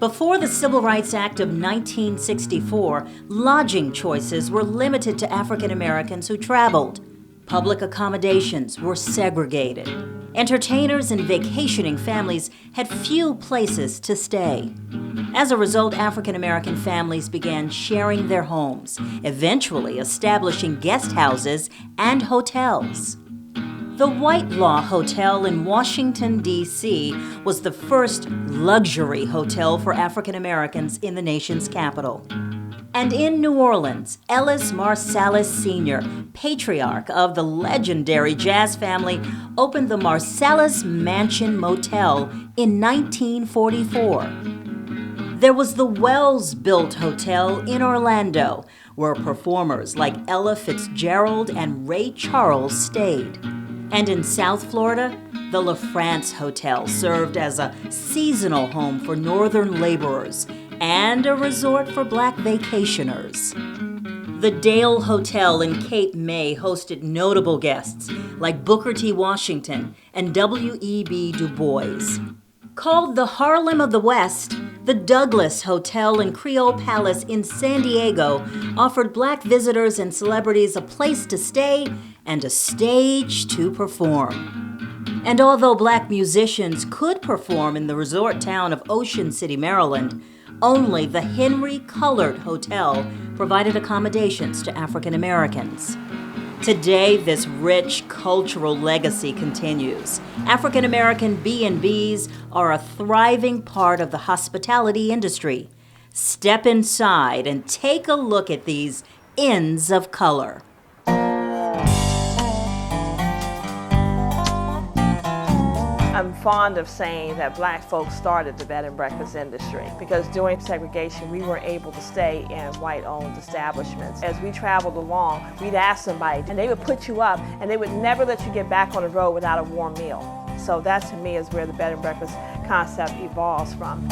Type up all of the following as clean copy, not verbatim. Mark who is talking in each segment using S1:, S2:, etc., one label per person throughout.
S1: Before the Civil Rights Act of 1964, lodging choices were limited to African Americans who traveled. Public accommodations were segregated. Entertainers and vacationing families had few places to stay. As a result, African American families began sharing their homes, eventually establishing guest houses and hotels. The Whitelaw Hotel in Washington, D.C. was the first luxury hotel for African Americans in the nation's capital. And in New Orleans, Ellis Marsalis Sr., patriarch of the legendary jazz family, opened the Marsalis Mansion Motel in 1944. There was the Wells-built Hotel in Orlando, where performers like Ella Fitzgerald and Ray Charles stayed. And in South Florida, the La France Hotel served as a seasonal home for northern laborers and a resort for black vacationers. The Dale Hotel in Cape May hosted notable guests like Booker T. Washington and W.E.B. Du Bois. Called the Harlem of the West, the Douglas Hotel and Creole Palace in San Diego offered black visitors and celebrities a place to stay and a stage to perform. And although black musicians could perform in the resort town of Ocean City, Maryland, only the Henry Colored Hotel provided accommodations to African Americans. Today, this rich cultural legacy continues. African American B&Bs are a thriving part of the hospitality industry. Step inside and take a look at these inns of color.
S2: I'm fond of saying that black folks started the bed and breakfast industry because during segregation we weren't able to stay in white-owned establishments. As we traveled along, we'd ask somebody and they would put you up and they would never let you get back on the road without a warm meal. So that to me is where the bed and breakfast concept evolves from.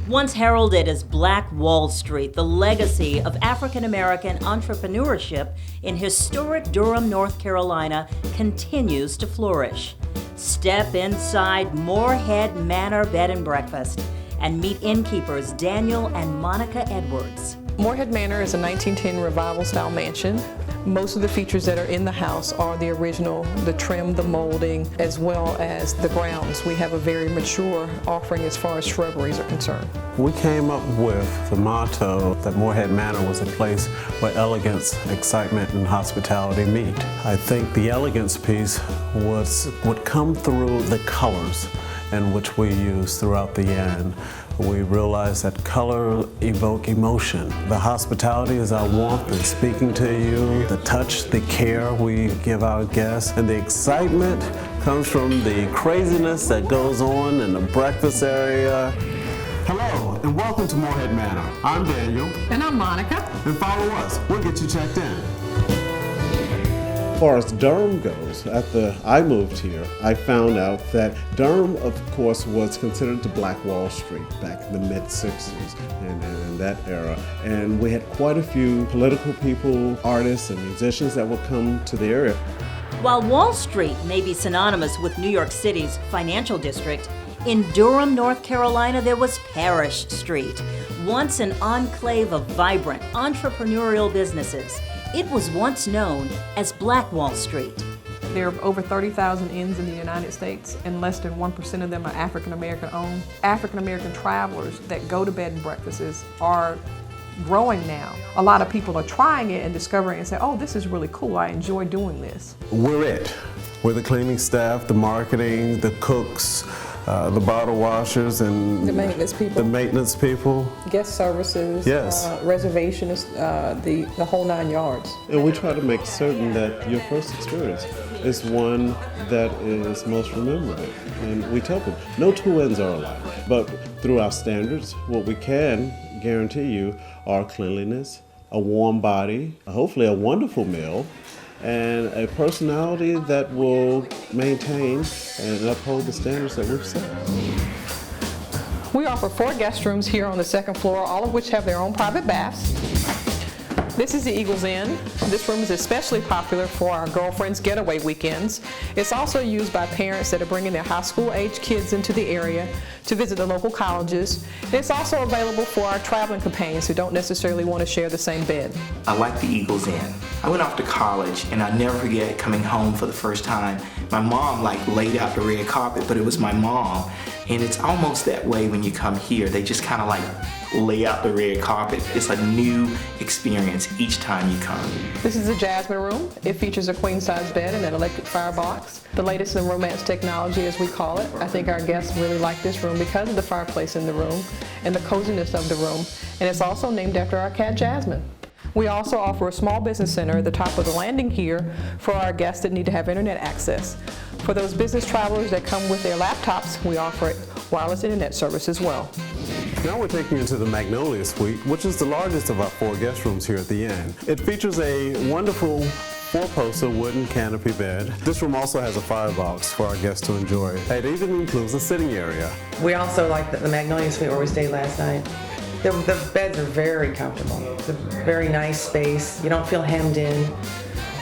S1: Once heralded as Black Wall Street, the legacy of African American entrepreneurship in historic Durham, North Carolina continues to flourish. Step inside Morehead Manor Bed and Breakfast and meet innkeepers Daniel and Monica Edwards.
S3: Morehead Manor is a 1910 revival-style mansion. Most of the features that are in the house are the original, the trim, the molding, as well as the grounds. We have a very mature offering as far as shrubberies are concerned.
S4: We came up with the motto that Morehead Manor was a place where elegance, excitement, and hospitality meet. I think the elegance piece would come through the colors in which we use throughout the inn. We realize that color evoke emotion. The hospitality is our warmth in speaking to you, the touch, the care we give our guests, and the excitement comes from the craziness that goes on in the breakfast area. Hello, and welcome to Morehead Manor. I'm Daniel.
S3: And I'm Monica.
S4: And follow us. We'll get you checked in.
S5: As far as Durham goes, after I moved here, I found out that Durham, of course, was considered the Black Wall Street back in the mid-60s and that era. And we had quite a few political people, artists, and musicians that would come to the area.
S1: While Wall Street may be synonymous with New York City's financial district, in Durham, North Carolina, there was Parrish Street, once an enclave of vibrant entrepreneurial businesses. It was once known as Black Wall Street.
S3: There are over 30,000 inns in the United States, and less than 1% of them are African American owned. African American travelers that go to bed and breakfasts are growing now. A lot of people are trying it and discovering it and say, oh, this is really cool, I enjoy doing this.
S4: We're it. We're the cleaning staff, the marketing, the cooks, the bottle washers, and
S3: The maintenance people.
S4: The maintenance people.
S3: Guest services,
S4: Yes.
S3: Reservations, the whole 9 yards.
S5: And we try to make certain that your first experience is one that is most memorable. And we tell people, no two inns are alike. But through our standards, what we can guarantee you are cleanliness, a warm body, hopefully a wonderful meal, and a personality that will maintain and uphold the standards that we've set.
S3: We offer 4 guest rooms here on the second floor, all of which have their own private baths. This is the Eagles Inn. This room is especially popular for our girlfriends' getaway weekends. It's also used by parents that are bringing their high school-age kids into the area to visit the local colleges. And it's also available for our traveling companions who don't necessarily want to share the same bed.
S6: I like the Eagles Inn. I went off to college and I never forget coming home for the first time. My mom laid out the red carpet, but it was my mom. And it's almost that way when you come here. They just kind of lay out the red carpet. It's a new experience each time you come.
S3: This is the Jasmine room. It features a queen-size bed and an electric firebox. The latest in romance technology, as we call it. I think our guests really like this room because of the fireplace in the room and the coziness of the room. And it's also named after our cat, Jasmine. We also offer a small business center at the top of the landing here for our guests that need to have internet access. For those business travelers that come with their laptops, we offer wireless internet service as well.
S4: Now we're taking you into the Magnolia Suite, which is the largest of our 4 guest rooms here at the inn. It features a wonderful 4-poster wooden canopy bed. This room also has a firebox for our guests to enjoy. It even includes a sitting area.
S7: We also like the Magnolia Suite where we stayed last night. The beds are very comfortable. It's a very nice space. You don't feel hemmed in,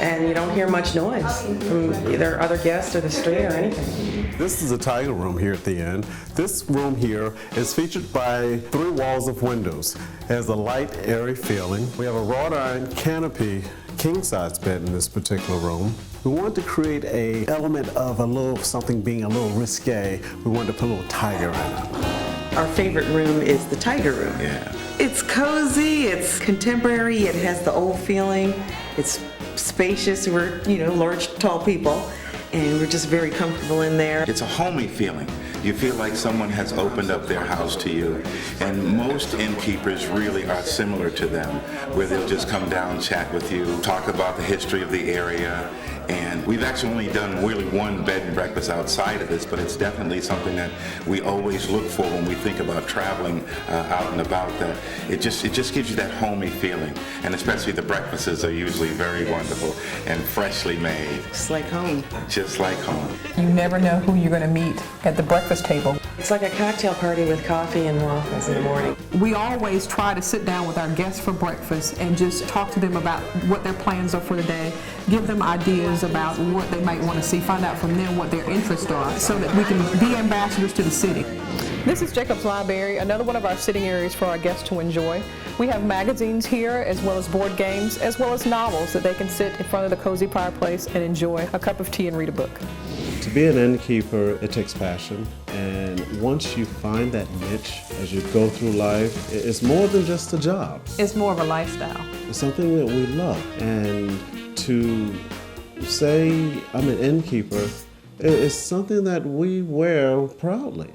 S7: and you don't hear much noise from either other guests or the street or anything.
S4: This is a tiger room here at the inn. This room here is featured by 3 walls of windows. It has a light, airy feeling. We have a wrought iron canopy king-size bed in this particular room. We wanted to create an element of a little something being a little risque. We wanted to put a little tiger in it.
S8: Our favorite room is the tiger room.
S4: Yeah.
S8: It's cozy, it's contemporary, it has the old feeling, it's spacious. We're, large, tall people, and we're just very comfortable in there.
S9: It's a homey feeling. You feel like someone has opened up their house to you. And most innkeepers really are similar to them, where they'll just come down, chat with you, talk about the history of the area. And we've actually only done really 1 bed and breakfast outside of this, but it's definitely something that we always look for when we think about traveling out and about. That it just gives you that homey feeling, and especially the breakfasts are usually very wonderful and freshly made.
S8: Just like home.
S9: Just like home.
S3: You never know who you're going to meet at the breakfast table.
S7: It's like a cocktail party with coffee and waffles in the morning.
S3: We always try to sit down with our guests for breakfast and just talk to them about what their plans are for the day, give them ideas about what they might want to see, find out from them what their interests are, so that we can be ambassadors to the city. This is Jacob's Library, another one of our sitting areas for our guests to enjoy. We have magazines here, as well as board games, as well as novels that they can sit in front of the cozy fireplace and enjoy a cup of tea and read a book.
S5: To be an innkeeper, it takes passion, and once you find that niche as you go through life, it's more than just a job.
S3: It's more of a lifestyle.
S5: It's something that we love, and to say I'm an innkeeper is something that we wear proudly.